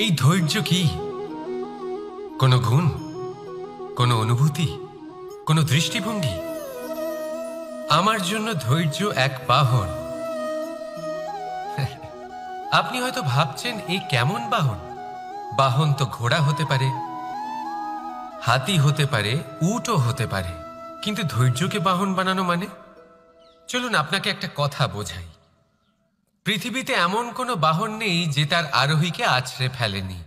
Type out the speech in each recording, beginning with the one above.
এই ধৈর্য কি কোনো গুণ, কোনো অনুভূতি, কোনো দৃষ্টিভঙ্গি? আমার জন্য ধৈর্য এক বাহন। আপনি হয়তো ভাবছেন এই কেমন বাহন? বাহন তো ঘোড়া হতে পারে, হাতি হতে পারে, উটও হতে পারে, কিন্তু ধৈর্যকে বাহন বানানো মানে? চলুন আপনাকে একটা কথা বোঝাই। পৃথিবীতে এমন কোনো বাহন নেই যে তার আরোহীকে আছড়ে ফেলেনি।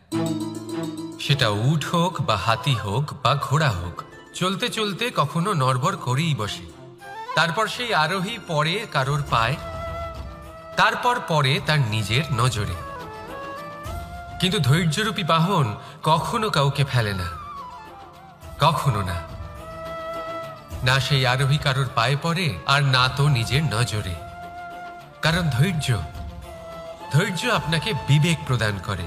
সেটা উট হোক বা হাতি হোক বা ঘোড়া হোক, চলতে চলতে কখনো নড়বড় করেই বসে। তারপর সেই আরোহী পড়ে কারোর পায়, তারপর পড়ে তার নিজের নজরে। কিন্তু ধৈর্যরূপী বাহন কখনো কাউকে ফেলে না, কখনো না। না সেই আরোহী কারোর পায়ে পড়ে, আর না তো নিজের নজরে। কারণ ধৈর্য আপনাকে বিবেক প্রদান করে,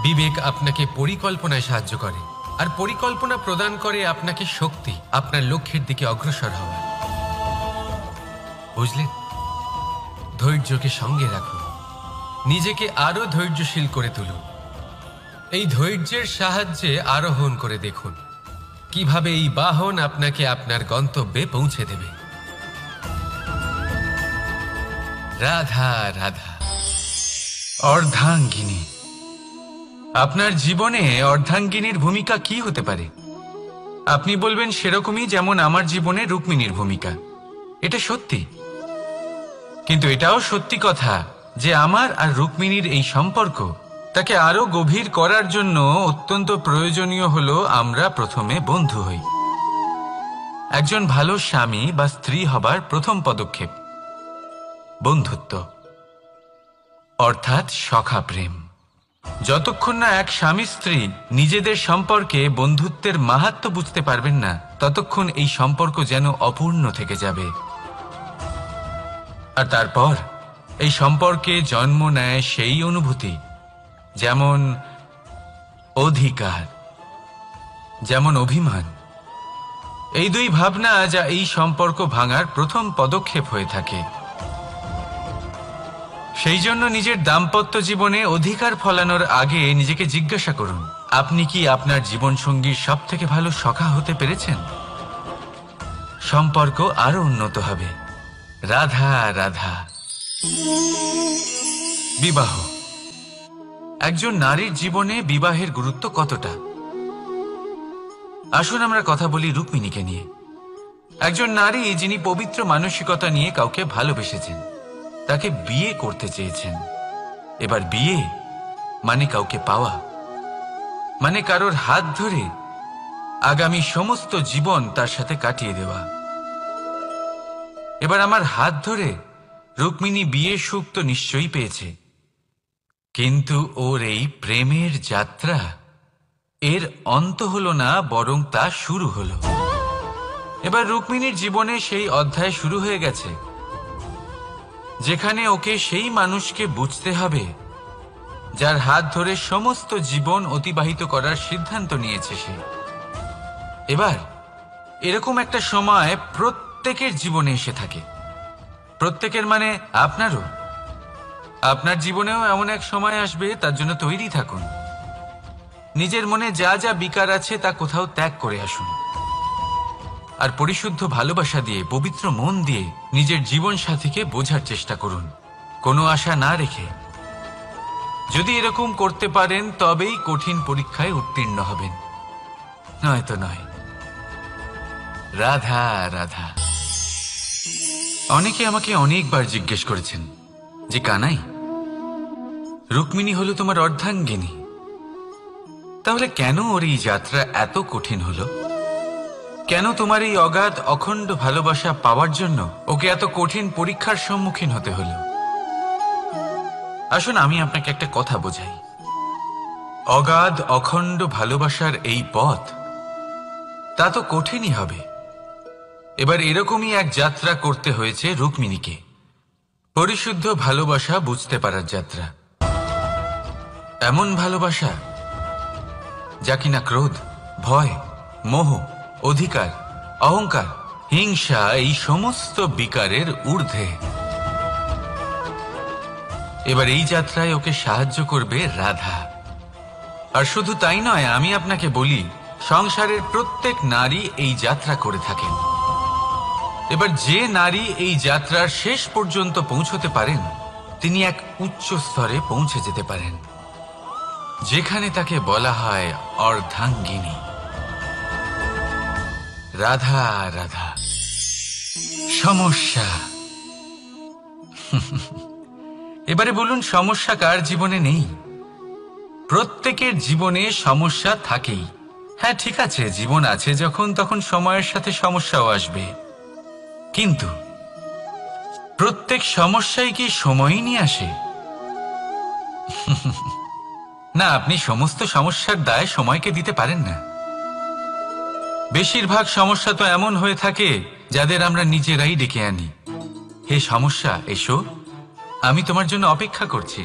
বিবেক আপনাকে পরিকল্পনায় সাহায্য করে, আর পরিকল্পনা প্রদান করে আপনাকে শক্তি, আপনার লক্ষ্যের দিকে অগ্রসর হওয়ার। বুঝলেন? ধৈর্যকে সঙ্গে রাখুন, নিজেকে আরো ধৈর্যশীল করে তুলুন। এই ধৈর্যের সাহায্যে আরোহণ করে দেখুন কিভাবে এই বাহন আপনাকে আপনার গন্তব্যে পৌঁছে দেবে। রাধা রাধা। অর্ধাঙ্গিনী। আপনার জীবনে অর্ধাঙ্গিনীর ভূমিকা কি হতে পারে? আপনি বলবেন সেরকমই যেমন আমার জীবনে রুক্মিণীর ভূমিকা। এটা সত্যি, কিন্তু এটাও সত্যি কথা যে আমার আর রুক্মিণীর এই সম্পর্ক, তাকে আরো গভীর করার জন্য অত্যন্ত প্রয়োজনীয় হলো আমরা প্রথমে বন্ধু হই। একজন ভালো স্বামী বা স্ত্রী হবার প্রথম পদক্ষেপ বন্ধুত্ব, অর্থাৎ সখা প্রেম। যতক্ষণ না এক স্বামী স্ত্রী নিজেদের সম্পর্কে বন্ধুত্বের মাহাত্ম্য বুঝতে পারবেন না, ততক্ষণ এই সম্পর্ক যেন অপূর্ণ থেকে যাবে। আর তারপর এই সম্পর্কে জন্ম নেয় সেই অনুভূতি, যেমন অধিকার, যেমন অভিমান। এই দুই ভাবনা যা এই সম্পর্ক ভাঙার প্রথম পদক্ষেপ হয়ে থাকে। সেই জন্য নিজের দাম্পত্য জীবনে অধিকার ফলানোর আগে নিজেকে জিজ্ঞাসা করুন, আপনি কি আপনার জীবনসঙ্গীর সব থেকে ভালো সখা হতে পেরেছেন? সম্পর্ক আরো উন্নত হবে। রাধা রাধা। বিবাহ। একজন নারীর জীবনে বিবাহের গুরুত্ব কতটা? আসুন আমরা কথা বলি রুক্মিণীকে নিয়ে। একজন নারী যিনি পবিত্র মানসিকতা নিয়ে কাউকে ভালোবেসেছেন, তাকে বিয়ে করতে চেয়েছেন। এবার বিয়ে মানে কাউকে পাওয়া, মানে কারোর হাত ধরে আগামী সমস্ত জীবন তার সাথে কাটিয়ে দেওয়া। এবার আমার হাত ধরে রুক্মিণী বিয়ের সুখ তো নিশ্চয়ই পেয়েছে, কিন্তু ওর এই প্রেমের যাত্রা, এর অন্ত হলো না, বরং তা শুরু হলো। এবার রুক্মিণীর জীবনে সেই অধ্যায় শুরু হয়ে গেছে যেখানে ওকে সেই মানুষকে বুঝতে হবে যার হাত ধরে সমস্ত জীবন অতিবাহিত করার সিদ্ধান্ত নিয়েছে সে। এবার এরকম একটা সময় প্রত্যেকের জীবনে এসে থাকে। প্রত্যেকের মানে আপনারও। আপনার জীবনেও এমন এক সময় আসবে, তার জন্য তৈরি থাকুন। নিজের মনে যা যা বিকার আছে তা কোথাও ত্যাগ করে আসুন, আর পরিশুদ্ধ ভালোবাসা দিয়ে, পবিত্র মন দিয়ে নিজের জীবন সাথীকে বোঝার চেষ্টা করুন, কোনো আশা না রেখে। যদি এরকম করতে পারেন তবেই কঠিন পরীক্ষায় উত্তীর্ণ হবেন, নয়তো নয়। রাধা রাধা। অনেকে আমাকে অনেকবার জিজ্ঞেস করেছেন যে কানাই, রুক্মিণী হলো তোমার অর্ধাঙ্গিনী, তাহলে কেন ওর এই যাত্রা এত কঠিন হলো? কেন তোমার এই অগাধ অখণ্ড ভালোবাসা পাওয়ার জন্য ওকে এত কঠিন পরীক্ষার সম্মুখীন হতে হলো? আসুন আমি আপনাকে একটা কথা বোঝাই। অগাধ অখণ্ড ভালোবাসার এই পথ, তা তো কঠিনই হবে। এবার এরকমই এক যাত্রা করতে হয়েছে রুক্মিণীকে, পরিশুদ্ধ ভালোবাসা বুঝতে পারার যাত্রা। এমন ভালোবাসা যা কিনা ক্রোধ, ভয়, মোহ, অধিকার, অহংকার, হিংসা এই সমস্ত বিকারের ঊর্ধ্বে। এবার এই যাত্রায় ওকে সাহায্য করবে রাধা। আর শুধু তাই নয়, আমি আপনাকে বলি, সংসারের প্রত্যেক নারী এই যাত্রা করে থাকেন। এবার যে নারী এই যাত্রার শেষ পর্যন্ত পৌঁছতে পারেন, তিনি এক উচ্চ স্তরে পৌঁছে যেতে পারেন, যেখানে তাকে বলা হয় অর্ধাঙ্গিনী। রাধা রাধা। সমস্যা। এবারে বলুন, সমস্যা কার জীবনে নেই? প্রত্যেকের জীবনে সমস্যা থাকেই। হ্যাঁ, ঠিক আছে, জীবন আছে যখন, তখন সময়ের সাথে সমস্যাও আসবে। কিন্তু প্রত্যেক সমস্যাই কি সময়ই নিয়ে আসে? না, আপনি সমস্ত সমস্যার দায় সময়কে দিতে পারেন না। বেশিরভাগ সমস্যা তো এমন হয়ে থাকে যাদের আমরা নিজেরাই ডেকে আনি। হে সমস্যা, এসো, আমি তোমার জন্য অপেক্ষা করছি।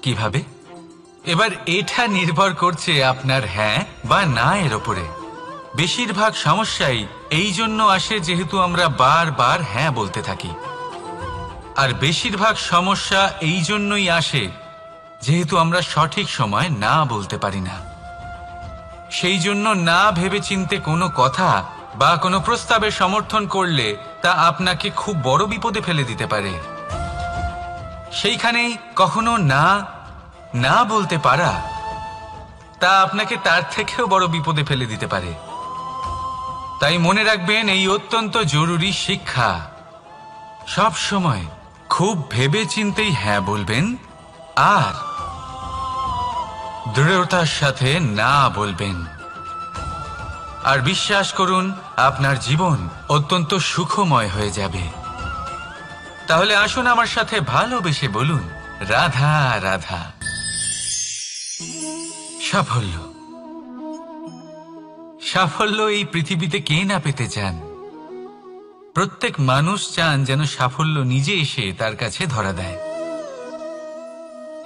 কিভাবে? এবার এটা নির্ভর করছে আপনার হ্যাঁ বা না এর ওপরে। বেশিরভাগ সমস্যাই এই জন্য আসে যেহেতু আমরা বারবার হ্যাঁ বলতে থাকি, আর বেশিরভাগ সমস্যা এই জন্যই আসে যেহেতু আমরা সঠিক সময় না বলতে পারি না। সেই জন্য না ভেবেচিন্তে কোনো কথা বা কোনো প্রস্তাবের সমর্থন করলে তা আপনাকে খুব বড় বিপদে ফেলে দিতে পারে। সেইখানেই কখনো না না বলতে পারা তা আপনাকে তার থেকেও বড় বিপদে ফেলে দিতে পারে। তাই মনে রাখবেন, এই অত্যন্ত জরুরি শিক্ষা। সব সময় খুব ভেবেচিন্তেই হ্যাঁ বলবেন আর দৃঢ়তার সাথে না বলবেন। আর বিশ্বাস করুন, আপনার জীবন অত্যন্ত সুখময় হয়ে যাবে। তাহলে আসুন আমার সাথে ভালোবেসে বলুন, রাধা রাধা। সাফল্য। সাফল্য এই পৃথিবীতে কে না পেতে চান? প্রত্যেক মানুষ চান যেন সাফল্য নিজে এসে তার কাছে ধরা দেয়।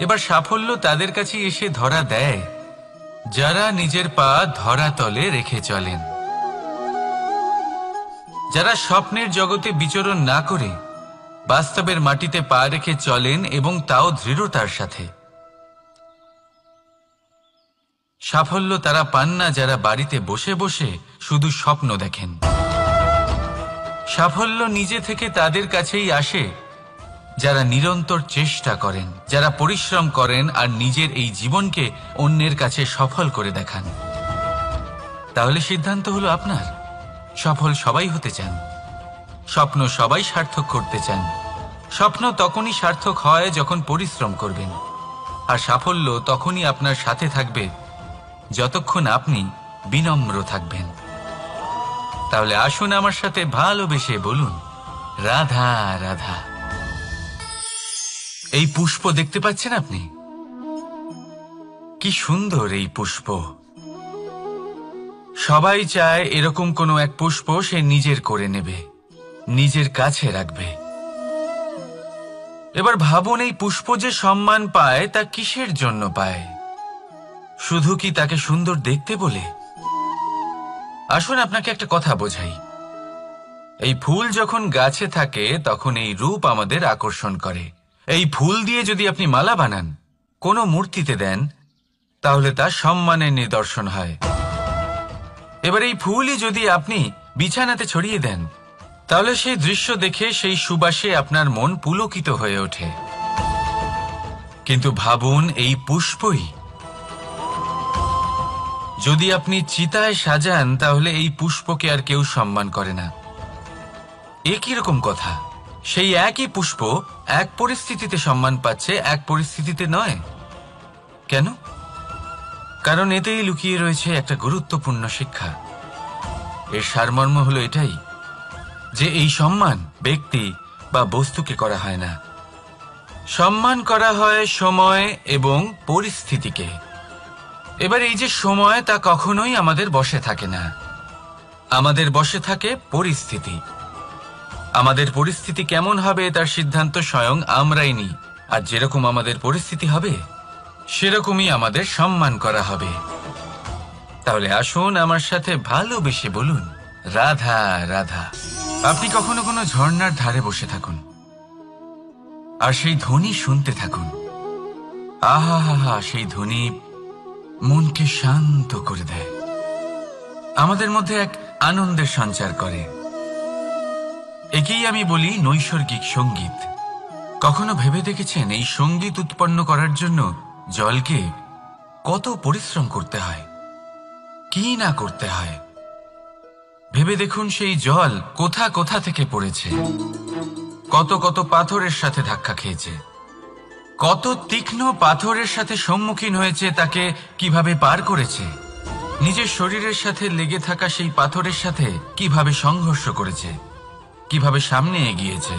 এবার সাফল্য তাদের কাছে এসে ধরা দেয় যারা নিজের পা ধরাতলে রেখে চলেন, যারা স্বপ্নের জগতে বিচরণ না করে বাস্তবের মাটিতে পা রেখে চলেন, এবং তাও দৃঢ়তার সাথে। সাফল্য তারা পান না যারা বাড়িতে বসে বসে শুধু স্বপ্ন দেখেন। সাফল্য নিজে থেকে তাদের কাছেই আসে যারা নিরন্তর চেষ্টা করেন, যারা পরিশ্রম করেন আর নিজের এই জীবনকে অন্যের কাছে সফল করে দেখান। তাহলে সিদ্ধান্ত হলো আপনার। সফল সবাই হতে চান, স্বপ্ন সবাই সার্থক করতে চান। স্বপ্ন তখনই সার্থক হয় যখন পরিশ্রম করবেন, আর সাফল্য তখনই আপনার সাথে থাকবে যতক্ষণ আপনি বিনম্র থাকবেন। তাহলে আসুন আমার সাথে ভালোবেসে বলুন, রাধা রাধা। এই পুষ্প দেখতে পাচ্ছেন আপনি? কি সুন্দর এই পুষ্প। সবাই চায় এরকম কোনো এক পুষ্প সে নিজের করে নেবে, নিজের কাছে রাখবে। এবার ভাবুন, এই পুষ্প যে সম্মান পায় তা কিসের জন্য পায়? শুধু কি তাকে সুন্দর দেখতে বলে? আসুন আপনাকে একটা কথা বোঝাই। এই ফুল যখন গাছে থাকে তখন এই রূপ আমাদের আকর্ষণ করে। এই ফুল দিয়ে যদি আপনি মালা বানান, কোনো মূর্তিতে দেন, তাহলে তা সম্মানের নিদর্শন হয়। এবার এই ফুলই যদি আপনি বিছানাতে ছড়িয়ে দেন, তাহলে সেই দৃশ্য দেখে সেই সুবাসে আপনার মন পুলকিত হয়ে ওঠে। কিন্তু ভাবুন, এই পুষ্পই যদি আপনি চিতায় সাজান, তাহলে এই পুষ্পকে আর কেউ সম্মান করে না। একই রকম কথা, সেই একই পুষ্প এক পরিস্থিতিতে সম্মান পাচ্ছে, এক পরিস্থিতিতে নয়। কেন? কারণ এতেই লুকিয়ে রয়েছে একটা গুরুত্বপূর্ণ শিক্ষা। এর সারমর্ম হলো এটাই যে এই সম্মান ব্যক্তি বা বস্তুকে করা হয় না, সম্মান করা হয় সময় এবং পরিস্থিতিকে। এবার এই যে সময়, তা কখনোই আমাদের বশে থাকে না। আমাদের বশে থাকে পরিস্থিতি। আমাদের পরিস্থিতি কেমন হবে তার সিদ্ধান্ত স্বয়ং আমরাই নিই, আর যেরকম আমাদের পরিস্থিতি হবে সেরকমই আমাদের সম্মান করা হবে। তাহলে আসুন আমার সাথে ভালোবেসে বলুন, রাধা রাধা। আপনি কখনো কোনো ঝর্ণার ধারে বসে থাকুন আর সেই ধ্বনি শুনতে থাকুন। আহা হা হা, সেই ধ্বনি মনকে শান্ত করে দেয়, আমাদের মধ্যে এক আনন্দের সঞ্চার করে। একেই আমি বলি নৈসর্গিক সঙ্গীত। কখনো ভেবে দেখেছেন এই সঙ্গীত উৎপন্ন করার জন্য জলকে কত পরিশ্রম করতে হয়, কি না করতে হয়? ভেবে দেখুন সেই জল কোথা কোথা থেকে পড়েছে, কত কত পাথরের সাথে ধাক্কা খেয়েছে, কত তীক্ষ্ণ পাথরের সাথে সম্মুখীন হয়েছে, তাকে কিভাবে পার করেছে, নিজের শরীরের সাথে লেগে থাকা সেই পাথরের সাথে কিভাবে সংঘর্ষ করেছে, কিভাবে সামনে এগিয়েছে।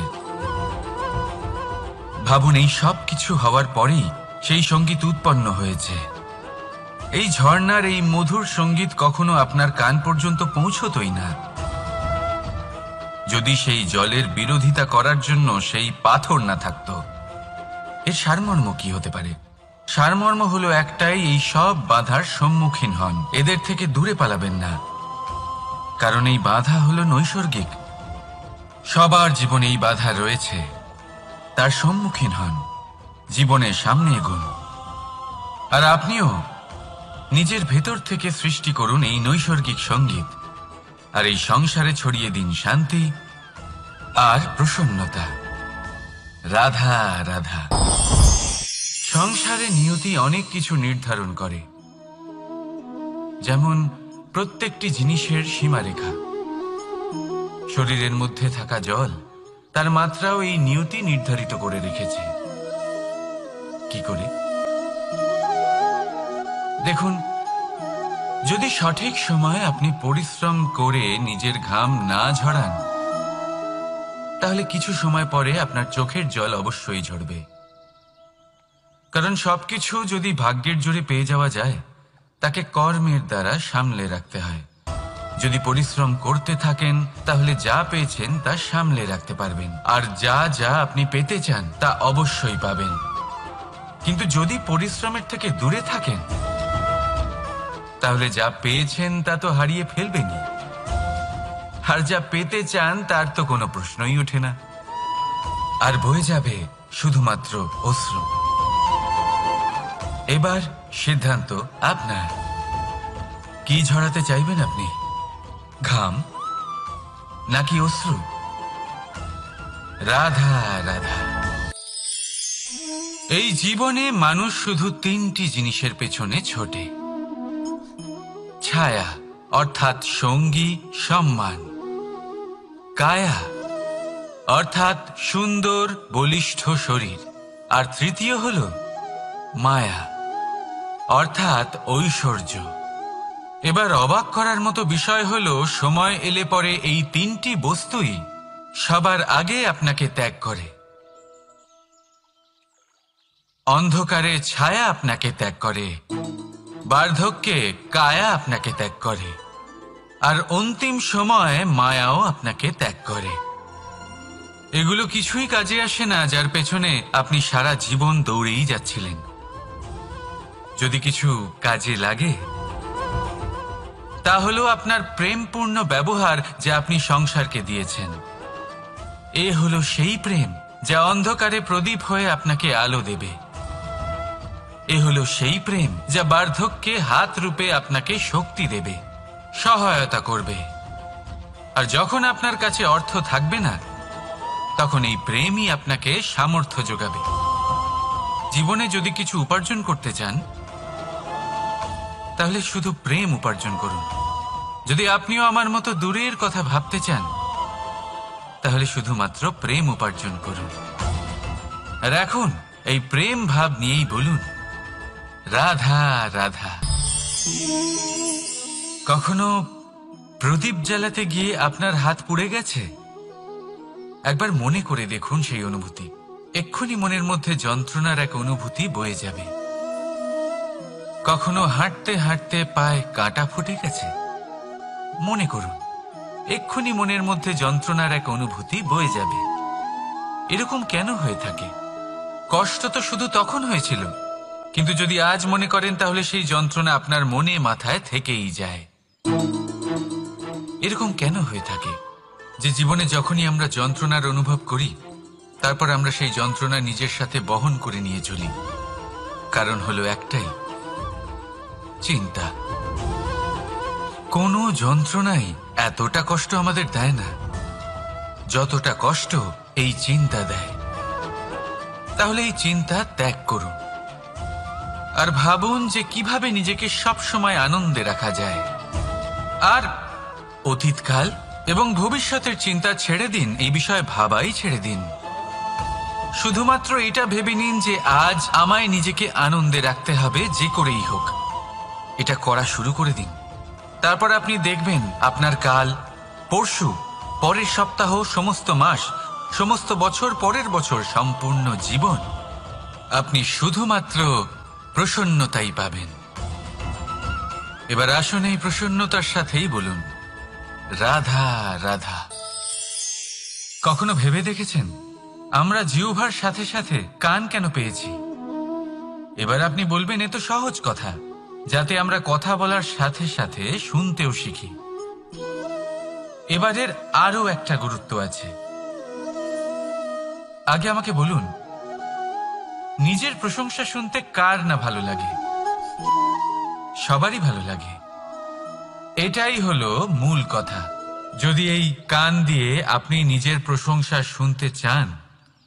ভাবুন, এই সব কিছু হওয়ার পরেই সেই সঙ্গীত উৎপন্ন হয়েছে। এই ঝর্ণার এই মধুর সঙ্গীত কখনো আপনার কান পর্যন্ত পৌঁছতই না যদি সেই জলের বিরোধিতা করার জন্য সেই পাথর না থাকতো। এর সারমর্ম কি হতে পারে? সারমর্ম হলো একটাই, এই সব বাধার সম্মুখীন হন, এদের থেকে দূরে পালাবেন না, কারণ এই বাধা হলো নৈসর্গিক। সবার জীবনে এই বাধা রয়েছে, তার সম্মুখীন হন, জীবনের সামনে এগোন। আর আপনিও নিজের ভেতর থেকে সৃষ্টি করুন এই নৈসর্গিক সঙ্গীত, আর এই সংসারে ছড়িয়ে দিন শান্তি আর প্রসন্নতা। রাধা রাধা। সংসারে নিয়তি অনেক কিছু নির্ধারণ করে, যেমন প্রত্যেকটি জিনিসের সীমারেখা। শরীরের মধ্যে থাকা জল, তার মাত্রাও এই নিয়তি নির্ধারিত করে রেখেছে। কি করে? দেখুন, যদি সঠিক সময়ে আপনি পরিশ্রম করে নিজের ঘাম না ঝরান, তাহলে কিছু সময় পরে আপনার চোখের জল অবশ্যই ঝরবে। কারণ সবকিছু যদি ভাগ্যের জোরে পেয়ে যাওয়া যায়, তাকে কর্মের দ্বারা সামলে রাখতে হয়। যদি পরিশ্রম করতে থাকেন, তাহলে যা পেয়েছেন তা সামলে রাখতে পারবেন, আর যা যা আপনি পেতে চান তা অবশ্যই পাবেন। কিন্তু যদি পরিশ্রমের থেকে দূরে থাকেন, তাহলে যা পেয়েছেন তা তো হারিয়ে ফেলবেনই, আর যা পেতে চান তার তো কোনো প্রশ্নই ওঠে না, আর বয়ে যাবে শুধুমাত্র অশ্রু। এবার সিদ্ধান্ত আপনার। কি ঝরাতে চাইবেন আপনি? ঘাম নাকি অশ্রু? রাধা রাধা। এই জীবনে মানুষ শুধু তিনটি জিনিসের পেছনে ছোটে: ছায়া অর্থাৎ সঙ্গী সম্মান, কায়া অর্থাৎ সুন্দর বলিষ্ঠ শরীর, আর তৃতীয় হল মায়া অর্থাৎ ঐশ্বর্য। এবার অবাক করার মতো বিষয় হলো, সময় এলে পরে এই তিনটি বস্তুই সবার আগে আপনাকে ত্যাগ করে। অন্ধকারে ছায়া আপনাকে ত্যাগ করে, বার্ধক্যে কায়া আপনাকে ত্যাগ করে, আর অন্তিম সময়ে মায়াও আপনাকে ত্যাগ করে। এগুলো কিছুই কাজে আসে না যার পেছনে আপনি সারা জীবন দৌড়েই যাচ্ছিলেন। যদি কিছু কাজে লাগে, তা হলো আপনার প্রেমপূর্ণ ব্যবহার যা আপনি সংসারকে দিয়েছেন। এ হলো সেই প্রেম যা অন্ধকারে প্রদীপ হয়ে আপনাকে আলো দেবে। এ হলো সেই প্রেম যা বার্ধক্যে হাত রূপে আপনাকে শক্তি দেবে, সহায়তা করবে। আর যখন আপনার কাছে অর্থ থাকবে না, তখন এই প্রেমই আপনাকে সামর্থ্য যোগাবে। জীবনে যদি কিছু উপার্জন করতে চান, তাহলে শুধু প্রেম উপার্জন করুন। যদি আপনিও আমার মতো দূরের কথা ভাবতে চান, তাহলে শুধুমাত্র প্রেম উপার্জন করুন। আর এখন এই প্রেম ভাব নিয়েই বলুন, রাধা রাধা। কখনো প্রদীপ জ্বালাতে গিয়ে আপনার হাত পুড়ে গেছে? একবার মনে করে দেখুন সেই অনুভূতি। এক্ষুনি মনের মধ্যে যন্ত্রণার এক অনুভূতি বয়ে যাবে। কখনো হাঁটতে হাঁটতে পায়ে কাঁটা ফুটে গেছে? মনে করুন, এক্ষুনি মনের মধ্যে যন্ত্রণার এক অনুভূতি বয়ে যাবে। এরকম কেন হয়ে থাকে? কষ্ট তো শুধু তখন হয়েছিল, কিন্তু যদি আজ মনে করেন, তাহলে সেই যন্ত্রণা আপনার মনে মাথায় থেকেই যায়। এরকম কেন হয়ে থাকে যে জীবনে যখনই আমরা যন্ত্রণার অনুভব করি, তারপর আমরা সেই যন্ত্রণা নিজের সাথে বহন করে নিয়ে চলি? কারণ হলো একটাই, চিন্তা। কোনো যন্ত্রণাই এতটা কষ্ট আমাদের দেয় না যতটা কষ্ট এই চিন্তা দেয়। তাহলে এই চিন্তা ত্যাগ করুন আর ভাবুন যে কিভাবে নিজেকে সবসময় আনন্দে রাখা যায়। আর অতীতকাল এবং ভবিষ্যতের চিন্তা ছেড়ে দিন, এই বিষয়ে ভাবাই ছেড়ে দিন। শুধুমাত্র এটা ভেবে নিন যে আজ আমায় নিজেকে আনন্দে রাখতে হবে, যে করেই হোক। এটা করা শুরু করে দিন। তারপর আপনি দেখবেন আপনার কাল, পরশু, পরের সপ্তাহ, সমস্ত মাস, সমস্ত বছর, পরের বছর, সম্পূর্ণ জীবন আপনি শুধুমাত্র প্রসন্নতাই পাবেন। এবার আসুন এই প্রসন্নতার সাথেই বলুন, রাধা রাধা। কখনো ভেবে দেখেছেন আমরা জিহ্বার সাথে সাথে কান কেন পেয়েছি? এবার আপনি বলবেন এ তো সহজ কথা, যাতে আমরা কথা বলার সাথে সাথে শুনতেও শিখি। এবারের আরো একটা গুরুত্ব আছে। আগে আমাকে বলুন, নিজের প্রশংসা শুনতে কার না ভালো লাগে? সবারই ভালো লাগে। এটাই হলো মূল কথা। যদি এই কান দিয়ে আপনি নিজের প্রশংসা শুনতে চান,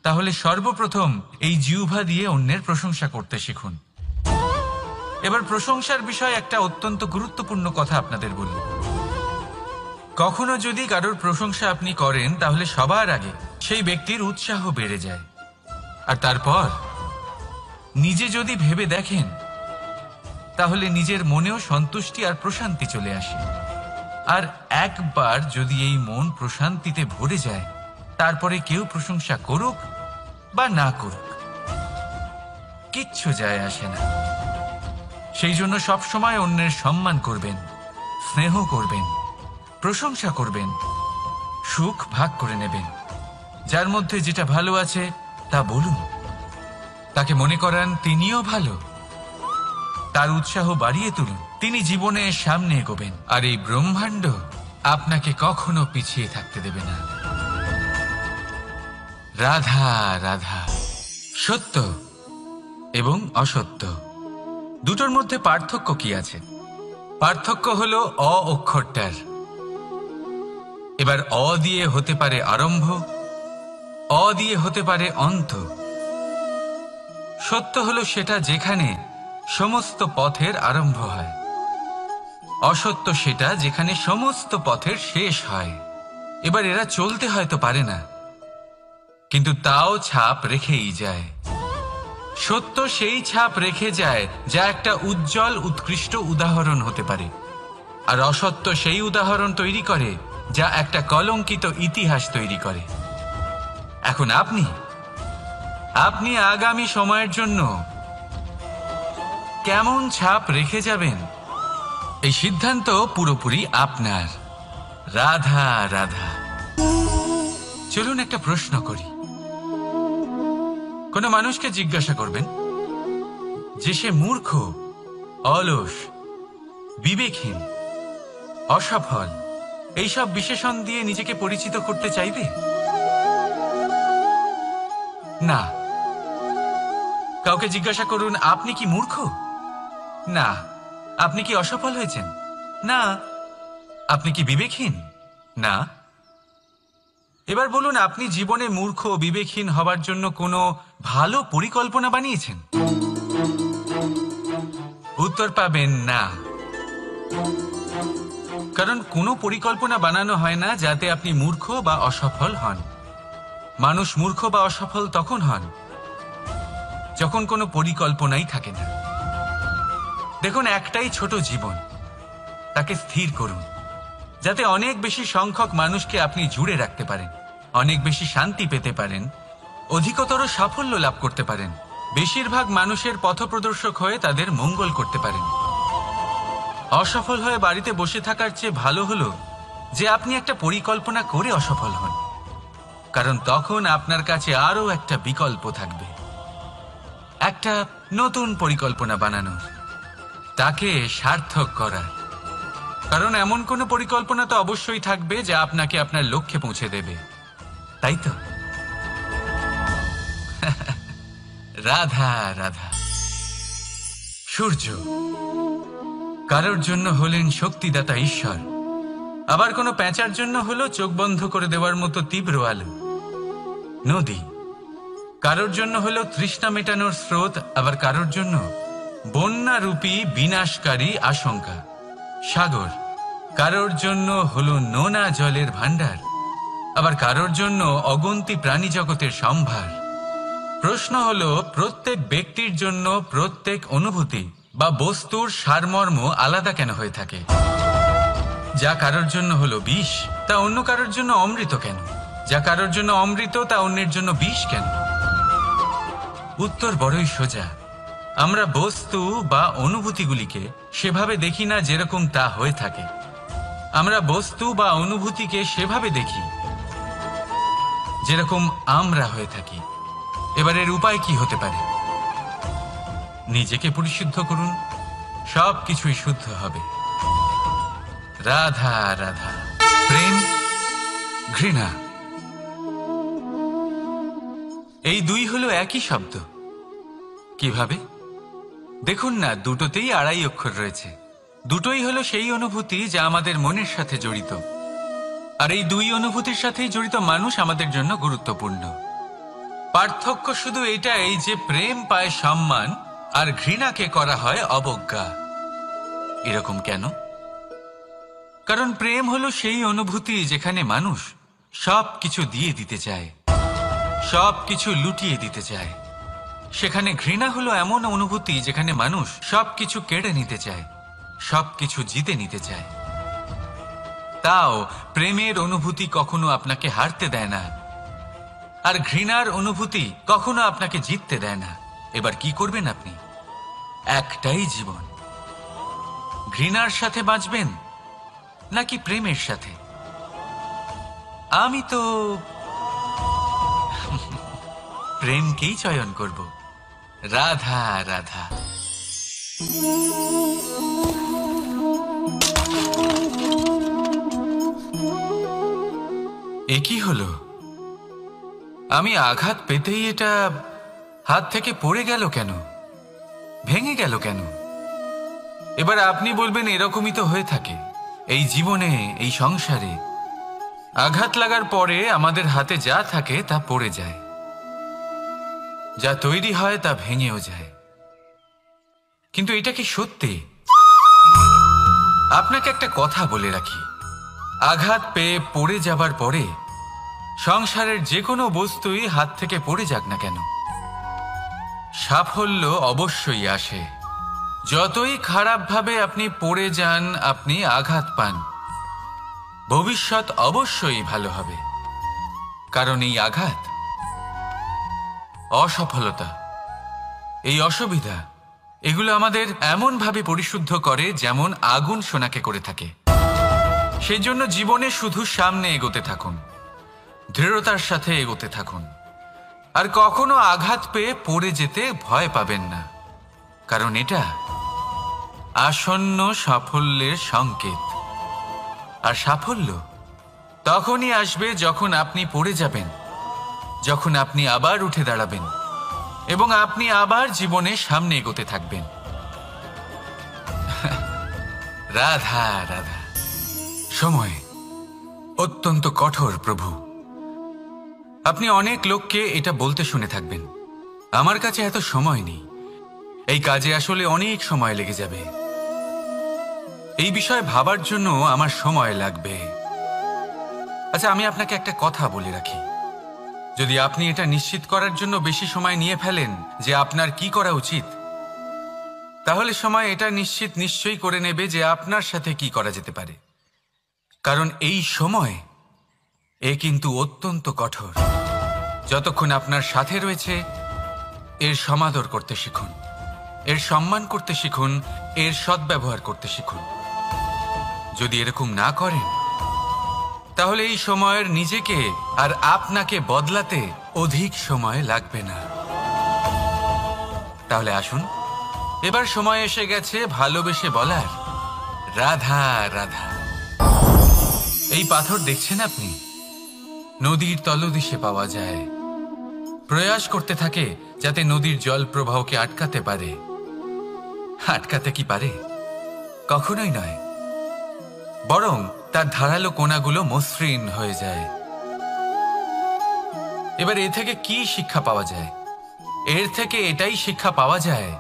তাহলে সর্বপ্রথম এই জিহ্বা দিয়ে অন্যের প্রশংসা করতে শিখুন। এবার প্রশংসার বিষয়ে একটা অত্যন্ত গুরুত্বপূর্ণ কথা আপনাদের বলি। কখনো যদি কারোর প্রশংসা আপনি করেন, তাহলে সবার আগে সেই ব্যক্তির উৎসাহ বেড়ে যায়। আর তারপর নিজে যদি ভেবে দেখেন, তাহলে নিজের মনেও সন্তুষ্টি আর প্রশান্তি চলে আসে। আর একবার যদি এই মন প্রশান্তিতে ভরে যায়, তারপরে কেউ প্রশংসা করুক বা না করুক, কিচ্ছু যায় আসে না। সেই জন্য সবসময় অন্যের সম্মান করবেন, স্নেহ করবেন, প্রশংসা করবেন, সুখ ভাগ করে নেবেন। যার মধ্যে যেটা ভালো আছে তা বলুন, তাকে মনে করান তিনিও ভালো, তার উৎসাহ বাড়িয়ে তুলুন। তিনি জীবনে সামনে এগোবেন, আর এই ব্রহ্মাণ্ড আপনাকে কখনো পিছিয়ে থাকতে দেবে না। রাধা রাধা। সত্য এবং অসত্য দুটোর মধ্যে পার্থক্য কি আছে? পার্থক্য হলো অ অক্ষরটার। এবার অ দিয়ে হতে পারে আরম্ভ, অ দিয়ে হতে পারে অন্ত। সত্য হলো সেটা যেখানে সমস্ত পথের আরম্ভ হয়, অসত্য সেটা যেখানে সমস্ত পথের শেষ হয়। এবার এরা চলতে হয়তো পারে না, কিন্তু তাও ছাপ রেখেই যায়। সত্য সেই ছাপ রেখে যায় যা একটা উজ্জ্বল উৎকৃষ্ট উদাহরণ হতে পারে, আর অসত্য সেই উদাহরণ তৈরি করে যা একটা কলঙ্কিত ইতিহাস তৈরি করে। এখন আপনি আগামী সময়ের জন্য কেমন ছাপ রেখে যাবেন, এই সিদ্ধান্ত পুরোপুরি আপনার। রাধা রাধা। চলুন একটা প্রশ্ন করি। কোন মানুষকে জিজ্ঞাসা করবেন যে সে মূর্খ, অলস, বিবেকহীন, অসফল, এইসব বিশেষণ দিয়ে নিজেকে পরিচিত করতে চাইবে? না। কাউকে জিজ্ঞাসা করুন আপনি কি মূর্খ? না। আপনি কি অসফল হয়েছেন? না। আপনি কি বিবেকহীন? না। এবার বলুন, আপনি জীবনে মূর্খ ও বিবেকহীন হবার জন্য কোনো ভালো পরিকল্পনা বানিয়েছেন? উত্তর পাবেন না। কারণ কোনো পরিকল্পনা বানানো হয় না যাতে আপনি মূর্খ বা অসফল হন। মানুষ মূর্খ বা অসফল তখন হন যখন কোনো পরিকল্পনাই থাকে না। দেখুন, একটাই ছোট জীবন, তাকে স্থির করুন যাতে অনেক বেশি সংখ্যক মানুষকে আপনি জুড়ে রাখতে পারেন, অনেক বেশি শান্তি পেতে পারেন, অধিকতর সাফল্য লাভ করতে পারেন, বেশিরভাগ মানুষের পথপ্রদর্শক হয়ে তাদের মঙ্গল করতে পারেন। অসফল হয়ে বাড়িতে বসে থাকার চেয়ে ভালো হলো যে আপনি একটা পরিকল্পনা করে অসফল হন, কারণ তখন আপনার কাছে আরো একটা বিকল্প থাকবে, একটা নতুন পরিকল্পনা বানানোর, তাকে সার্থক করার। কারণ এমন কোনো পরিকল্পনা তো অবশ্যই থাকবে যা আপনাকে আপনার লক্ষ্যে পৌঁছে দেবে, তাই তো? রাধা রাধা। সূর্য কারোর জন্য হলেন শক্তিদাতা ঈশ্বর, আবার কোনো প্যাঁচার জন্য হলো চোখ বন্ধ করে দেওয়ার মতো তীব্র আলো। নদী কারোর জন্য হলো তৃষ্ণা মেটানোর স্রোত, আবার কারোর জন্য বন্যারূপী বিনাশকারী আশঙ্কা। সাগর কারোর জন্য হলো নোনা জলের ভাণ্ডার, আবার কারোর জন্য অগন্তি প্রাণী জগতের সম্ভার। প্রশ্ন হলো, প্রত্যেক ব্যক্তির জন্য প্রত্যেক অনুভূতি বা বস্তুর সারমর্ম আলাদা কেন হয়ে থাকে? যা কারোর জন্য হলো বিষ, তা অন্য কারোর জন্য অমৃত কেন? যা কারোর জন্য অমৃত, তা অন্যের জন্য বিষ কেন? উত্তর বড়ই সোজা। আমরা বস্তু বা অনুভূতিগুলিকে সেভাবে দেখি না যেরকম তা হয়ে থাকে। আমরা বস্তু বা অনুভূতিকে সেভাবে দেখি যেরকম আমরা হয়ে থাকি। এবার এর উপায় কি হতে পারে? নিজেকে পরিশুদ্ধ করুন, সব কিছুই শুদ্ধ হবে। রাধা রাধা। প্রেম, ঘৃণা, এই দুই হলো একই শব্দ। কিভাবে? দেখুন না, দুটোতেই আড়াই অক্ষর রয়েছে। দুটোই হলো সেই অনুভূতি যা আমাদের মনের সাথে জড়িত, আর এই দুই অনুভূতির সাথেই জড়িত মানুষ আমাদের জন্য গুরুত্বপূর্ণ। পার্থক্য শুধু এটাই যে প্রেম পায় সম্মান আর ঘৃণাকে করা হয় অবজ্ঞা। এরকম কেন? কারণ প্রেম হলো সেই অনুভূতি যেখানে মানুষ সব কিছু দিয়ে দিতে চায়, সব কিছু লুটিয়ে দিতে চায়। সেখানে ঘৃণা হলো এমন অনুভূতি যেখানে মানুষ সবকিছু কেড়ে নিতে চায়, সবকিছু জিতে নিতে চায়। তাও প্রেমের অনুভূতি কখনো আপনাকে হারতে দেয় না, আর ঘৃণার অনুভূতি কখনো আপনাকে জিততে দেয় না। এবার কি করবেন আপনি? একটাই জীবন। ঘৃণার সাথে বাঁচবেন নাকি প্রেমের সাথে? আমি তো প্রেমকেই চয়ন করব। রাধা রাধা। এ কি হলো? আমি আঘাত পেতেই এটা হাত থেকে পড়ে গেল কেন? ভেঙে গেল কেন? এবার আপনি বলবেন, এরকমই তো হয়ে থাকে এই জীবনে, এই সংসারে। আঘাত লাগার পরে আমাদের হাতে যা থাকে তা পড়ে যায়, যা তৈরি হয় তা ভেঙেও যায়। কিন্তু এটা কি সত্যি? আপনাকে একটা কথা বলে রাখি, আঘাত পেয়ে পড়ে যাবার পরে সংসারের যে কোনো বস্তুই হাত থেকে পড়ে যাক না কেন, সাফল্য অবশ্যই আসে। যতই খারাপভাবে আপনি পড়ে যান, আপনি আঘাত পান, ভবিষ্যৎ অবশ্যই ভালো হবে। কারণ এই আঘাত, অসফলতা, এই অসুবিধা, এগুলো আমাদের এমনভাবে পরিশুদ্ধ করে যেমন আগুন সোনাকে করে থাকে। সেই জন্য জীবনে শুধু সামনে এগোতে থাকুন, দৃঢ়তার সাথে এগোতে থাকুন, আর কখনো আঘাত পেয়ে পড়ে যেতে ভয় পাবেন না। কারণ এটা আসন্ন সাফল্যের সংকেত। আর সাফল্য তখনই আসবে যখন আপনি পড়ে যাবেন, যখন আপনি আবার উঠে দাঁড়াবেন এবং আপনি আবার জীবনে সামনে এগোতে থাকবেন। রাধা রাধা। সময় অত্যন্ত কঠোর প্রভু। আপনি অনেক লোককে এটা বলতে শুনে থাকবেন, আমার কাছে এত সময় নেই, এই কাজে আসলে অনেক সময় লেগে যাবে, এই বিষয়ে ভাবার জন্য আমার সময় লাগবে। আচ্ছা, আমি আপনাকে একটা কথা বলে রাখি, যদি আপনি এটা নিশ্চিত করার জন্য বেশি সময় নিয়ে ফেলেন যে আপনার কি করা উচিত, তাহলে সময় এটা নিশ্চয়ই করে নেবে যে আপনার সাথে কি করা যেতে পারে। কারণ এই সময় এ কিন্তু অত্যন্ত কঠোর। যতক্ষণ আপনার সাথে রয়েছে এর সমাদর করতে শিখুন, এর সম্মান করতে শিখুন, এর সদ্ব্যবহার করতে শিখুন। যদি এরকম না করেন, তাহলে এই সময়ের নিজেকে আর আপনাকে বদলাতে অধিক সময় লাগবে না। তাহলে আসুন, এবার সময় এসে গেছে ভালোবেসে বলার রাধা রাধা। এই পাথর দেখছেন আপনি, নদীর তলদেশে পাওয়া যায়। প্রয়াস করতে থাকে যাতে নদীর জল প্রবাহকে আটকাতে পারে। আটকাতে কি পারে? কখনোই নয়, বরং তার ধারালো কোণাগুলো মসৃণ হয়ে যায়। এবার এ থেকে কি শিক্ষা পাওয়া যায়? এর থেকে এটাই শিক্ষা পাওয়া যায়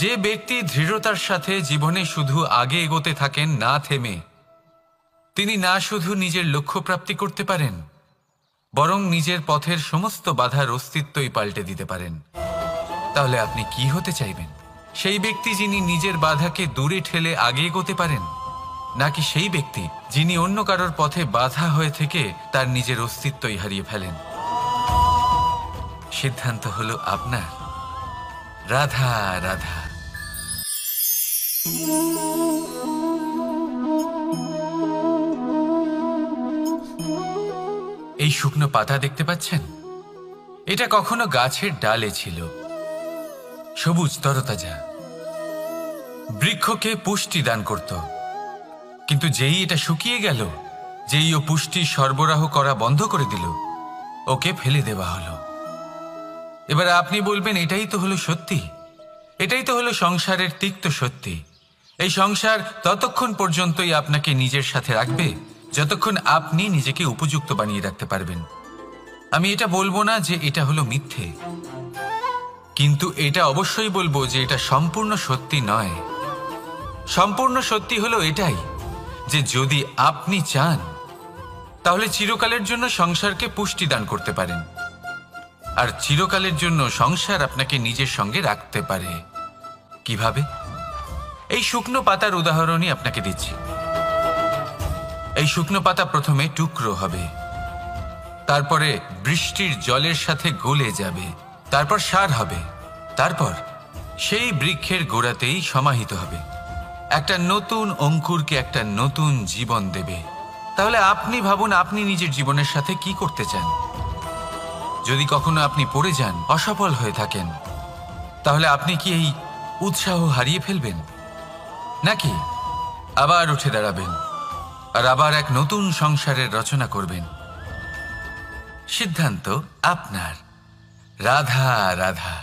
যে ব্যক্তি দৃঢ়তার সাথে জীবনে শুধু আগে এগোতে থাকেন না থেমে, তিনি না শুধু নিজের লক্ষ্য প্রাপ্তি করতে পারেন, বরং নিজের পথের সমস্ত বাধার অস্তিত্বই পাল্টে দিতে পারেন। তাহলে আপনি কি হতে চাইবেন? সেই ব্যক্তি যিনি নিজের বাধাকে দূরে ঠেলে আগে এগোতে পারেন, নাকি সেই ব্যক্তি যিনি অন্য কারোর পথে বাধা হয়ে থেকে তার নিজের অস্তিত্বই হারিয়ে ফেলেন? সিদ্ধান্ত হলো আপনার। রাধা রাধা। এই শুকনো পাতা দেখতে পাচ্ছেন? এটা কখনো গাছের ডালে ছিল, সবুজ তরতাজা, বৃক্ষকে পুষ্টি দান করত। কিন্তু যেই এটা শুকিয়ে গেল, যেই ও পুষ্টি সরবরাহ করা বন্ধ করে দিল, ওকে ফেলে দেওয়া হলো। এবার আপনি বলবেন, এটাই তো হলো সত্যি, এটাই তো হলো সংসারের তিক্ত সত্যি। এই সংসার ততক্ষণ পর্যন্তই আপনাকে নিজের সাথে রাখবে যতক্ষণ আপনি নিজেকে উপযুক্ত বানিয়ে রাখতে পারবেন। আমি এটা বলবো না যে এটা হলো মিথ্যে, কিন্তু এটা অবশ্যই বলবো যে এটা সম্পূর্ণ সত্যি নয়। সম্পূর্ণ সত্যি হলো এটাই যে যদি আপনি চান, তাহলে চিরকালের জন্য সংসারকে পুষ্টি দান করতে পারেন, আর চিরকালের জন্য সংসার আপনাকে নিজের সঙ্গে রাখতে পারে। কিভাবে? এই শুকনো পাতার উদাহরণই আপনাকে দিচ্ছি। এই শুকনো পাতা প্রথমে টুকরো হবে, তারপরে বৃষ্টির জলের সাথে গলে যাবে, তারপর সার হবে, তারপর সেই বৃক্ষের গোড়াতেই সমাহিত হবে, একটা নতুন অঙ্কুরকে একটা নতুন জীবন দেবে। তাহলে আপনি ভাবুন, আপনি নিজের জীবনের সাথে কি করতে চান? যদি কখনো আপনি পড়ে যান, অসফল হয়ে থাকেন, তাহলে আপনি কি এই উৎসাহ হারিয়ে ফেলবেন, নাকি আবার উঠে দাঁড়াবেন আর আবার এক নতুন সংসারের রচনা করবেন? সিদ্ধান্ত আপনার। রাধা রাধা।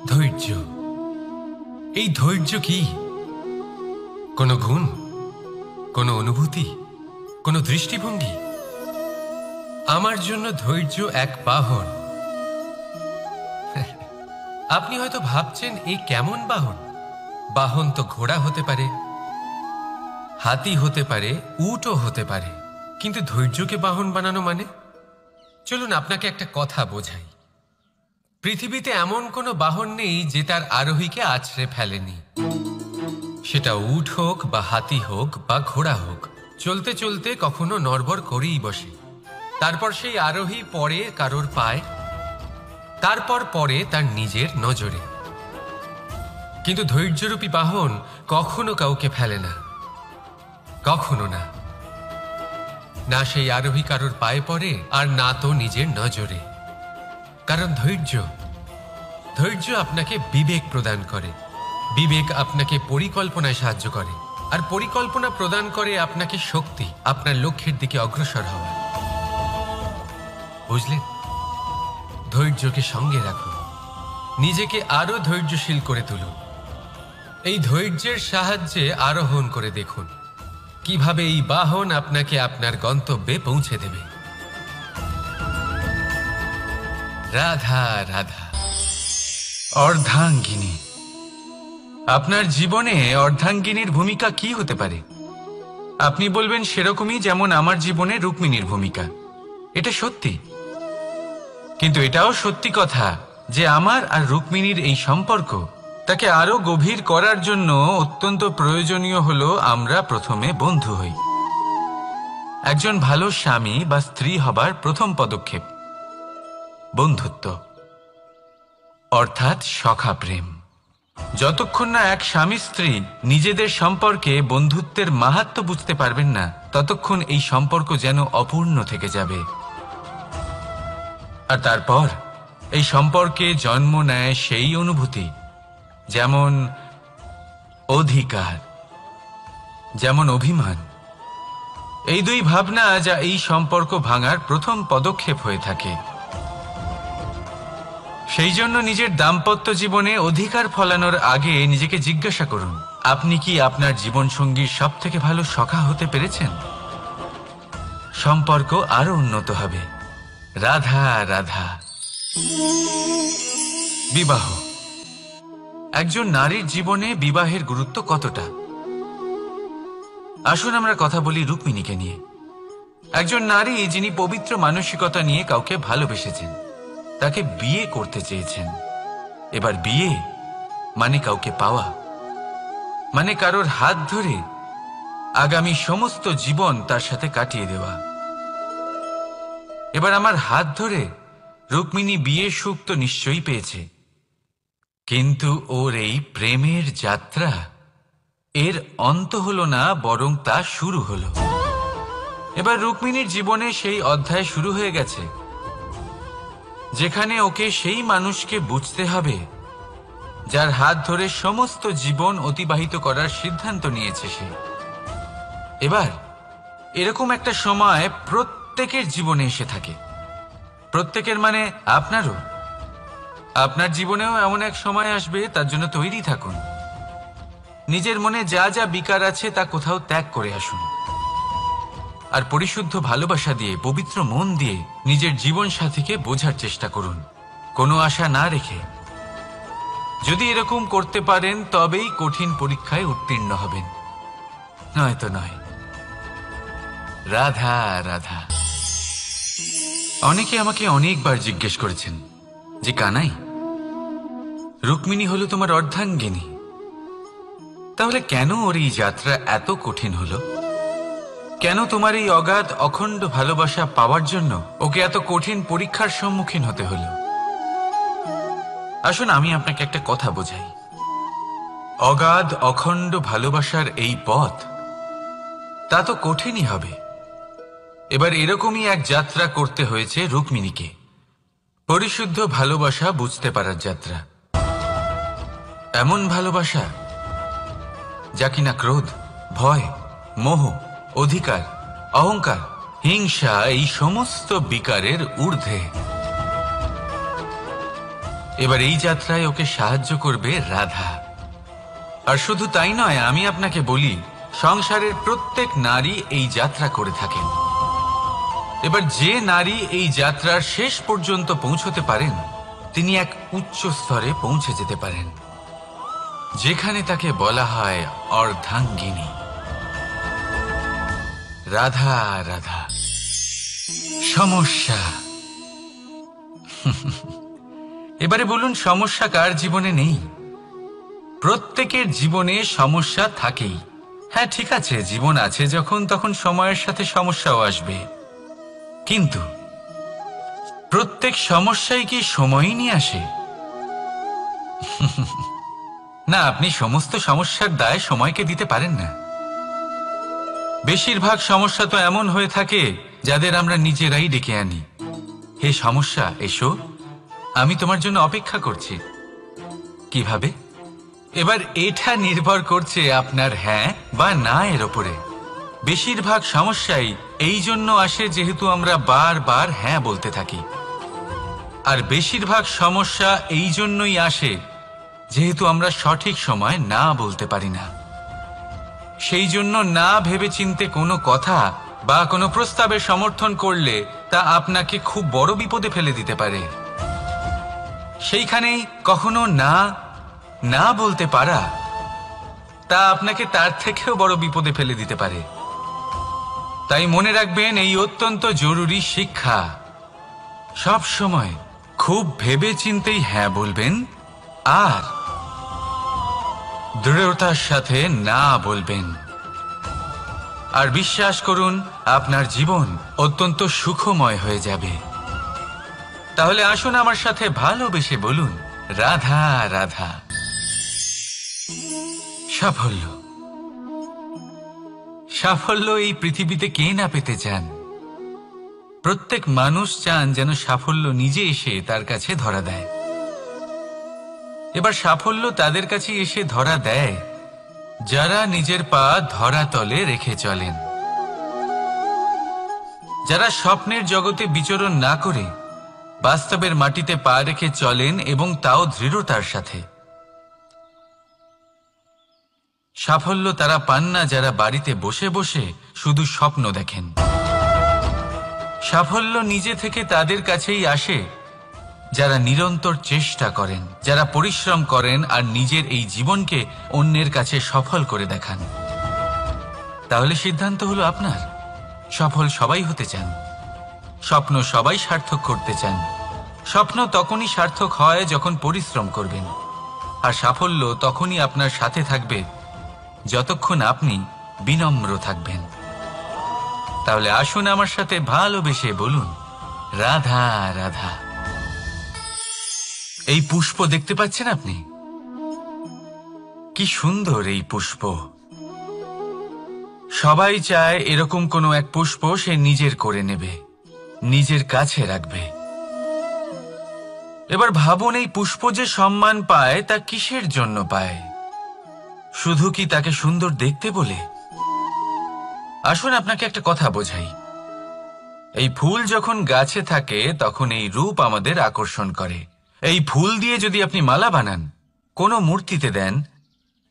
ধৈর্য। এই ধৈর্য কি কোনো গুণ, কোনো অনুভূতি, কোনো দৃষ্টিভঙ্গি? আমার জন্য ধৈর্য এক বাহন। আপনি হয়তো ভাবছেন, এই কেমন বাহন? বাহন তো ঘোড়া হতে পারে, হাতি হতে পারে, উটও হতে পারে, কিন্তু ধৈর্যকে বাহন বানানো মানে? চলুন আপনাকে একটা কথা বোঝাই। পৃথিবীতে এমন কোনো বাহন নেই যে তার আরোহীকে আছড়ে ফেলেনি। সেটা উট হোক বা হাতি হোক বা ঘোড়া হোক, চলতে চলতে কখনো নড়বড় করেই বসে। তারপর সেই আরোহী পড়ে কারোর পায়, তারপর পড়ে তার নিজের নজরে। কিন্তু ধৈর্যরূপী বাহন কখনো কাউকে ফেলে না, কখনো না। না সেই আরোহী কারোর পায়ে পড়ে, আর না তো নিজের নজরে। কারণ ধৈর্য আপনাকে বিবেক প্রদান করে, বিবেক আপনাকে পরিকল্পনায় সাহায্য করে, আর পরিকল্পনা প্রদান করে আপনাকে শক্তি, আপনার লক্ষ্যের দিকে অগ্রসর হওয়া। বুঝলেন? ধৈর্যকে সঙ্গে রাখুন, নিজেকে আরো ধৈর্যশীল করে তুলুন। এই ধৈর্যের সাহায্যে আরোহণ করে দেখুন কিভাবে এই বাহন আপনাকে আপনার গন্তব্যে পৌঁছে দেবে। রাধা রাধা। অর্ধাঙ্গিনী। আপনার জীবনে অর্ধাঙ্গিনীর ভূমিকা কি হতে পারে? আপনি বলবেন, সেরকমই যেমন আমার জীবনে রুক্মিণীর ভূমিকা। এটা সত্যি, কিন্তু এটাও সত্যি কথা যে আমার আর রুক্মিণীর এই সম্পর্ক, তাকে আরো গভীর করার জন্য অত্যন্ত প্রয়োজনীয় হলো আমরা প্রথমে বন্ধু হই। একজন ভালো স্বামী বা স্ত্রী হবার প্রথম পদক্ষেপ বন্ধুত্ব, অর্থাৎ সখা প্রেম। যতক্ষণ না এক স্বামী স্ত্রী নিজেদের সম্পর্কে বন্ধুত্বের মাহাত্ম্য বুঝতে পারবেন না, ততক্ষণ এই সম্পর্ক যেন অপূর্ণ থেকে যাবে। আর তারপর এই সম্পর্কে জন্ম নেয় সেই অনুভূতি যেমন অধিকার, যেমন অভিমান, এই দুই ভাবনা যা এই সম্পর্ক ভাঙার প্রথম পদক্ষেপ হয়ে থাকে। সেই জন্য নিজের দাম্পত্য জীবনে অধিকার ফলানোর আগে নিজেকে জিজ্ঞাসা করুন, আপনি কি আপনার জীবনসঙ্গীর সব থেকে ভালো সখা হতে পেরেছেন? সম্পর্ক আরো উন্নত হবে। রাধা রাধা। বিবাহ। একজন নারীর জীবনে বিবাহের গুরুত্ব কতটা? আসুন আমরা কথা বলি রুক্মিণীকে নিয়ে। একজন নারী যিনি পবিত্র মানসিকতা নিয়ে কাউকে ভালোবেসেছেন, তাকে বিয়ে করতে চেয়েছেন। এবার বিয়ে মানে কাউকে পাওয়া, মানে কারোর হাত ধরে আগামী সমস্ত জীবন তার সাথে কাটিয়ে দেওয়া। এবার আমার হাত ধরে রুক্মিণী বিয়ের সুখ তো নিশ্চয়ই পেয়েছে, কিন্তু ওর এই প্রেমের যাত্রা এর অন্ত হলো না, বরং তা শুরু হলো। এবার রুক্মিণীর জীবনে সেই অধ্যায় শুরু হয়ে গেছে যেখানে ওকে সেই মানুষকে বুঝতে হবে যার হাত ধরে সমস্ত জীবন অতিবাহিত করার সিদ্ধান্ত নিয়েছে সে। এবার এরকম একটা সময় প্রত্যেকের জীবনে এসে থাকে। প্রত্যেকের মানে আপনারও। আপনার জীবনেও এমন এক সময় আসবে, তার জন্য তৈরি থাকুন। নিজের মনে যা যা বিকার আছে তা কোথাও ত্যাগ করে আসুন, আর পরিশুদ্ধ ভালোবাসা দিয়ে, পবিত্র মন দিয়ে নিজের জীবন সাথীকে বোঝার চেষ্টা করুন, কোনো আশা না রেখে। যদি এরকম করতে পারেন তবেই কঠিন পরীক্ষায় উত্তীর্ণ হবেন, নয়তো নয়। রাধা রাধা। অনেকে আমাকে অনেকবার জিজ্ঞেস করেছেন যে কানাই, রুক্মিণী হলো তোমার অর্ধাঙ্গিনী, তাহলে কেন ওর এই যাত্রা এত কঠিন হলো? কেন তোমার এই অগাধ অখণ্ড ভালোবাসা পাওয়ার জন্য ওকে এত কঠিন পরীক্ষার সম্মুখীন হতে হলো? আসুন আমি আপনাকে একটা কথা বোঝাই। অগাধ অখণ্ড ভালোবাসার এই পথ তা তো কঠিনই হবে। এবার এরকমই এক যাত্রা করতে হয়েছে রুক্মিণীকে, পরিশুদ্ধ ভালোবাসা বুঝতে পারার যাত্রা। এমন ভালোবাসা যা কিনা ক্রোধ, ভয়, মোহ, অধিকার, অহংকার, হিংসা এই সমস্ত বিকারের ঊর্ধ্বে। এবার এই যাত্রায় ওকে সাহায্য করবে রাধা। আর শুধু তাই নয়, আমি আপনাকে বলি, সংসারের প্রত্যেক নারী এই যাত্রা করে থাকেন। এবার যে নারী এই যাত্রার শেষ পর্যন্ত পৌঁছতে পারেন, তিনি এক উচ্চ স্তরে পৌঁছে যেতে পারেন, যেখানে তাকে বলা হয় অর্ধাঙ্গিনী। রাধা রাধা। সমস্যা। এবারে বলুন, সমস্যা কার জীবনে নেই? প্রত্যেকের জীবনে সমস্যা থাকেই। হ্যাঁ ঠিক আছে, জীবন আছে যখন, তখন সময়ের সাথে সমস্যাও আসবে, কিন্তু প্রত্যেক সমস্যাই কি সময়ই নিয়ে আসে? না, আপনি সমস্ত সমস্যার দায় সময়কে দিতে পারেন না। বেশিরভাগ সমস্যা তো এমন হয়ে থাকে যাদের আমরা নিজেরাই ডেকে আনি। হে সমস্যা, এসো, আমি তোমার জন্য অপেক্ষা করছি। কিভাবে? এবার এটা নির্ভর করছে আপনার হ্যাঁ বা না এর ওপরে। বেশিরভাগ সমস্যাই এই জন্য আসে যেহেতু আমরা বারবার হ্যাঁ বলতে থাকি, আর বেশিরভাগ সমস্যা এই জন্যই আসে যেহেতু আমরা সঠিক সময় না বলতে পারি না। সেই জন্য না ভেবেচিন্তে কোনো কথা বা কোনো প্রস্তাবের সমর্থন করলে তা আপনাকে খুব বড় বিপদে ফেলে দিতে পারে। সেইখানেই কখনো না না বলতে পারা তা আপনাকে তার থেকেও বড় বিপদে ফেলে দিতে পারে। তাই মনে রাখবেন এই অত্যন্ত জরুরি শিক্ষা, সব সময় খুব ভেবেচিন্তেই হ্যাঁ বলবেন আর দৃঢ়তার সাথে না বলবেন। আর বিশ্বাস করুন, আপনার জীবন অত্যন্ত সুখময় হয়ে যাবে। তাহলে আসুন আমার সাথে ভালোবেসে বলুন, রাধা রাধা। সাফল্য। সাফল্য এই পৃথিবীতে কে না পেতে চান? প্রত্যেক মানুষ চান যেন সাফল্য নিজে এসে তার কাছে ধরা দেয়। এবার সাফল্য তাদের কাছে এসে ধরা দেয় যারা নিজের পা ধরাতলে রেখে চলেন, যারা স্বপ্নের জগতে বিচরণ না করে বাস্তবের মাটিতে পা রেখে চলেন এবং তাও দৃঢ়তার সাথে। সাফল্য তারা পান না যারা বাড়িতে বসে বসে শুধু স্বপ্ন দেখেন। সাফল্য নিজে থেকে তাদের কাছেই আসে যারা নিরন্তর চেষ্টা করেন, যারা পরিশ্রম করেন আর নিজের এই জীবনকে অন্যের কাছে সফল করে দেখান। তাহলে সিদ্ধান্ত হলো আপনার। সফল সবাই হতে চান, স্বপ্ন সবাই সার্থক করতে চান। স্বপ্ন তখনই সার্থক হয় যখন পরিশ্রম করবেন, আর সাফল্য তখনই আপনার সাথে থাকবে যতক্ষণ আপনি বিনম্র থাকবেন। তাহলে আসুন আমার সাথে ভালোবেসে বলুন, রাধা রাধা। এই পুষ্প দেখতে পাচ্ছেন আপনি? কি সুন্দর এই পুষ্প। সবাই চায় এরকম কোনো এক পুষ্প সে নিজের করে নেবে, নিজের কাছে রাখবে। এবার ভাবুন, এই পুষ্প যে সম্মান পায় তা কিসের জন্য পায়? শুধু কি তাকে সুন্দর দেখতে বলে? আসুন আপনাকে একটা কথা বোঝাই। এই ফুল যখন গাছে থাকে তখন এই রূপ আমাদের আকর্ষণ করে। এই ফুল দিয়ে যদি আপনি মালা বানান, কোনো মূর্তিতে দেন,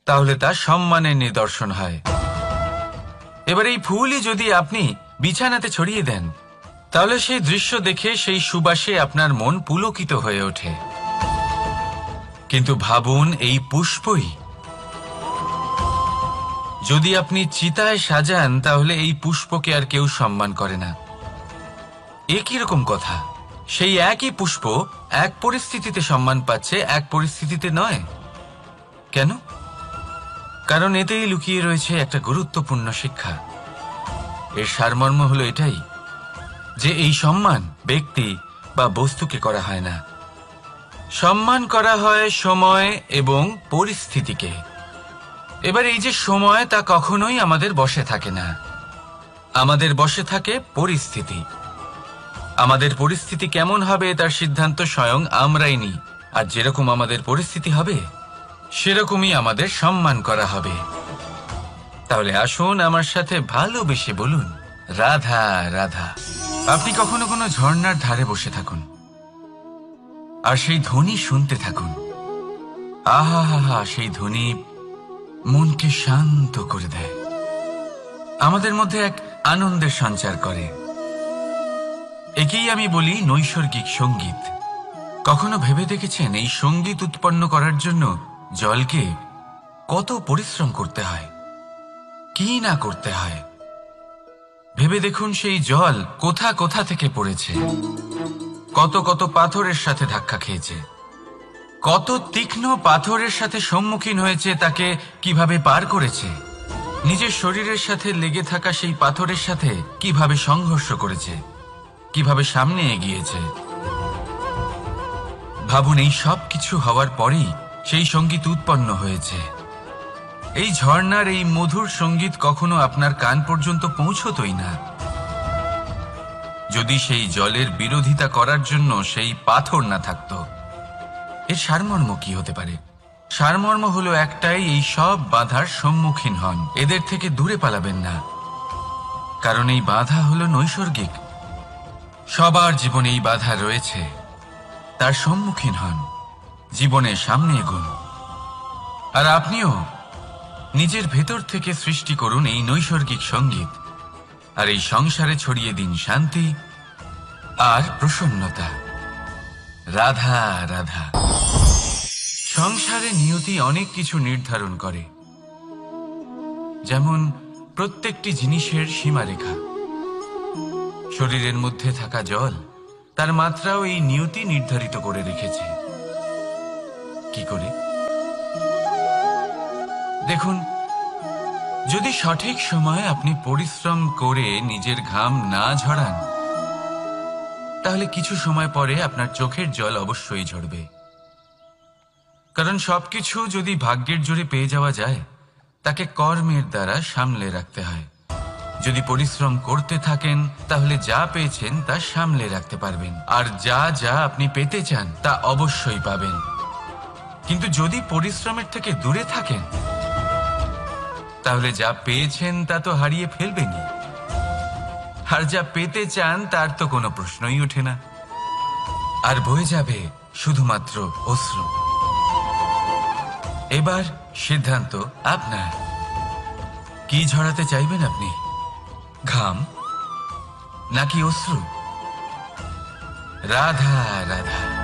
তাহলে তা সম্মানের নিদর্শন হয়। এবার এই ফুলই যদি আপনি বিছানাতে ছড়িয়ে দেন, তাহলে সেই দৃশ্য দেখে সেই সুবাসে আপনার মন পুলকিত হয়ে ওঠে। কিন্তু ভাবুন, এই পুষ্পই যদি আপনি চিতায় সাজান, তাহলে এই পুষ্পকে আর কেউ সম্মান করে না। এ কিরকম কথা? সেই একই পুষ্প এক পরিস্থিতিতে সম্মান পাচ্ছে, এক পরিস্থিতিতে নয়। কেন? কারণ এতেই লুকিয়ে রয়েছে একটা গুরুত্বপূর্ণ শিক্ষা। এর সারমর্ম হলো এটাই যে এই সম্মান ব্যক্তি বা বস্তুকে করা হয় না, সম্মান করা হয় সময় এবং পরিস্থিতিকে। এবার এই যে সময়, তা কখনোই আমাদের বশে থাকে না। আমাদের বশে থাকে পরিস্থিতি। আমাদের পরিস্থিতি কেমন হবে তার সিদ্ধান্ত স্বয়ং আমরাই নিই। আর যেরকম আমাদের পরিস্থিতি হবে সেরকমই আমাদের সম্মান করা হবে। তাহলে আসুন আমার সাথে ভালোবেসে বলুন, রাধা রাধা। আপনি কখনো কোনো ঝর্ণার ধারে বসে থাকুন আর সেই ধ্বনি শুনতে থাকুন। আহা হা হা, সেই ধ্বনি মনকে শান্ত করে দেয়, আমাদের মধ্যে এক আনন্দের সঞ্চার করে। একেই আমি বলি নৈসর্গিক সঙ্গীত। কখনো ভেবে দেখেছেন এই সঙ্গীত উৎপন্ন করার জন্য জলকে কত পরিশ্রম করতে হয়, কি না করতে হয়? ভেবে দেখুন, সেই জল কোথা কোথা থেকে পড়েছে, কত কত পাথরের সাথে ধাক্কা খেয়েছে, কত তীক্ষ্ণ পাথরের সাথে সম্মুখীন হয়েছে, তাকে কিভাবে পার করেছে, নিজের শরীরের সাথে লেগে থাকা সেই পাথরের সাথে কিভাবে সংঘর্ষ করেছে, কিভাবে সামনে এগিয়েছে। ভাবুন, এই সব কিছু হওয়ার পরেই সেই সঙ্গীত উৎপন্ন হয়েছে। এই ঝর্ণার এই মধুর সঙ্গীত কখনো আপনার কান পর্যন্ত পৌঁছতই না যদি সেই জলের বিরোধিতা করার জন্য সেই পাথর না থাকত। এর সারমর্ম কি হতে পারে? সারমর্ম হলো একটাই, এই সব বাধার সম্মুখীন হন, এদের থেকে দূরে পালাবেন না। কারণ এই বাধা হলো নৈসর্গিক। সবার জীবনে এই বাধা রয়েছে, তার সম্মুখীন হন, জীবনের সামনে এগোন। আর আপনিও নিজের ভেতর থেকে সৃষ্টি করুন এই নৈসর্গিক সঙ্গীত, আর এই সংসারে ছড়িয়ে দিন শান্তি আর প্রসন্নতা। রাধা রাধা। সংসারে নিয়তি অনেক কিছু নির্ধারণ করে, যেমন প্রত্যেকটি জিনিসের সীমারেখা। শরীরের মধ্যে থাকা জল, তার মাত্রাও এই নিয়তি নির্ধারিত করে রেখেছে। কি করে? দেখুন, যদি সঠিক সময়ে আপনি পরিশ্রম করে নিজের ঘাম না ঝরান, তাহলে কিছু সময় পরে আপনার চোখের জল অবশ্যই ঝরবে। কারণ সবকিছু যদি ভাগ্যের জোরে পেয়ে যাওয়া যায়, তাকে কর্মের দ্বারা সামলে রাখতে হয়। যদি পরিশ্রম করতে থাকেন, তাহলে যা পেয়েছেন তা সামলে রাখতে পারবেন, আর যা যা আপনি পেতে চান তা অবশ্যই পাবেন। কিন্তু যদি পরিশ্রমের থেকে দূরে থাকেন, তাহলে যা পেয়েছেন তা তো হারিয়ে ফেলবেনই, আর যা পেতে চান তার তো কোনো প্রশ্নই ওঠে না। আর বয়ে যাবে শুধুমাত্র অশ্রু। এবার সিদ্ধান্ত আপনার। কি ঝরাতে চাইবেন আপনি? ঘাম নাকি অশ্রু? রাধা রাধা।